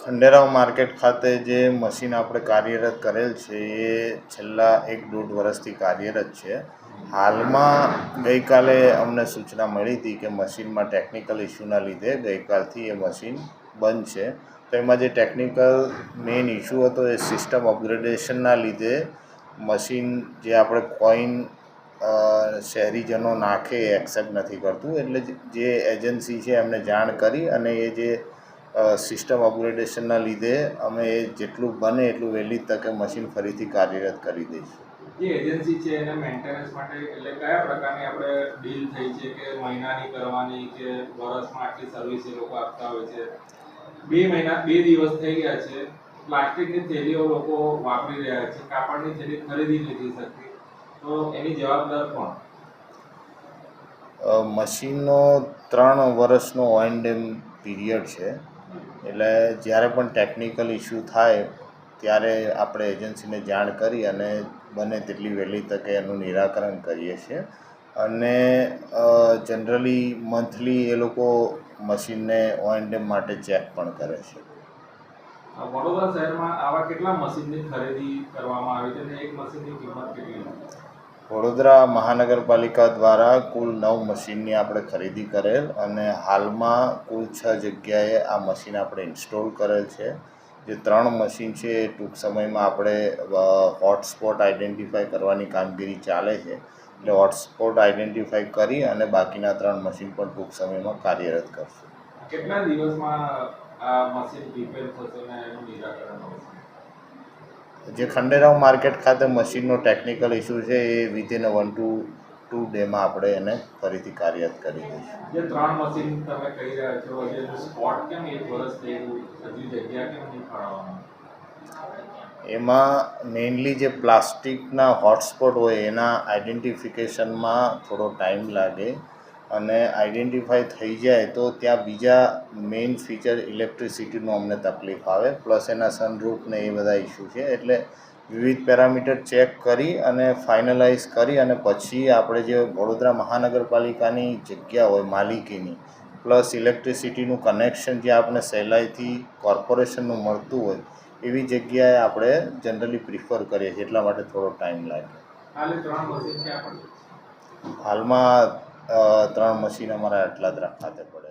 Khanderao market ખાતે જે machine આપણે કાર્યરત કરેલ છે એ છેલ્લા 1-1.5 વર્ષથી કાર્યરત છે. હાલમાં ગઈકાલે અમને સૂચના મળી હતી કે મશીનમાં ટેકનિકલ ઇસ્યુના લીધે ગઈકાલથી એ મશીન બંધ છે. તો એમાં જે ટેકનિકલ મેઇન ઇસ્યુ હતો એ સિસ્ટમ અપગ્રેડેશનના લીધે મશીન જે આપણે કોઈન શહેરીજનો નાખે એ એક્સેપ્ટ નથી કરતું. એટલે જે એજન્સી છે એમને જાણ કરી અને એ જે સિસ્ટમ અપગ્રેડેશનના લીધે અમે જેટલું બને એટલું વહેલી તકે મશીન ફરીથી કાર્યરત કરી દઈશું. જે એજન્સી છે એના મેન્ટેનન્સ માટે એટલે કયા પ્રકારની આપણે ડીલ થઈ છે કે મહિનાની કરવાની કે વર્ષમાં આટલી સર્વિસ એ લોકો આપતા હોય છે? 2 દિવસ થઈ ગયા છે, પ્લાસ્ટિકની થેલીઓ લોકો વાપરી રહ્યા છે, કાપડની થેલી ખરીદી નથી શકતી, તો એની જવાબદાર કોણ? મશીનનો 3 વર્ષનો ONDM પીરિયડ છે. એટલે જ્યારે પણ ટેકનિકલ ઇસ્યુ થાય ત્યારે આપણે એજન્સીને જાણ કરી અને બને તેટલી વહેલી તકે એનું નિરાકરણ કરીએ છીએ. અને જનરલી મંથલી એ લોકો મશીનને ONDM માટે ચેક પણ કરે છે. વડોદરા શહેરમાં આવા કેટલા મશીનની ખરીદી કરવામાં આવી છે અને એક મશીનની કિંમત કેટલી? વડોદરા મહાનગરપાલિકા દ્વારા કુલ 9 મશીનની આપણે ખરીદી કરેલ અને હાલમાં કુલ 6 જગ્યાએ આ મશીન આપણે ઇન્સ્ટોલ કરેલ છે. જે 3 મશીન છે એ ટૂંક સમયમાં આપણે હોટસ્પોટ આઈડેન્ટિફાઈ કરવાની કામગીરી ચાલે છે. એટલે હોટસ્પોટ આઈડેન્ટિફાઈ કરી અને બાકીના 3 મશીન પણ ટૂંક સમયમાં કાર્યરત કરશું. કેટલા દિવસમાં આ મશીન રિપેર થશે અને એનું નિરાકરણ આવશે? જે ખંડેરાવ માર્કેટ ખાતે મશીનનો ટેકનિકલ ઇસ્યુ છે એ વિધિન 1 to 2 ડેમાં આપણે એને ફરીથી કાર્યરત કરી દઈશું. જે 3 મશીન તમે કહી રહ્યા છો એનું સ્પોટ કેમ 1 વર્ષ થઈ ગયું, હજી જગ્યા કેમ નહીં ફાળવવામાં? એમાં મેઇનલી જે પ્લાસ્ટિકના હોટસ્પોટ હોય એના આઈડેન્ટિફિકેશનમાં થોડો ટાઈમ લાગે અને આઈડેન્ટિફાઈ થઈ જાય તો ત્યાં બીજા મેઇન ફીચર ઇલેક્ટ્રિસિટીનું અમને તકલીફ આવે, પ્લસ એના સનરૂફ ને એ બધા ઇસ્યુ છે. એટલે વિવિધ પેરામીટર ચેક કરી અને ફાઇનલાઇઝ કરી અને પછી આપણે જે વડોદરા મહાનગરપાલિકાની જગ્યા હોય માલિકીની પ્લસ ઇલેક્ટ્રિસિટીનું કનેક્શન જે આપણે સહેલાઈથી કોર્પોરેશનનું મળતું હોય એવી જગ્યાએ આપણે જનરલી પ્રિફર કરીએ છીએ. એટલા માટે થોડો ટાઈમ લાગે. હાલમાં 3 મશીન અમારા આટલા જ ખાતે પડે.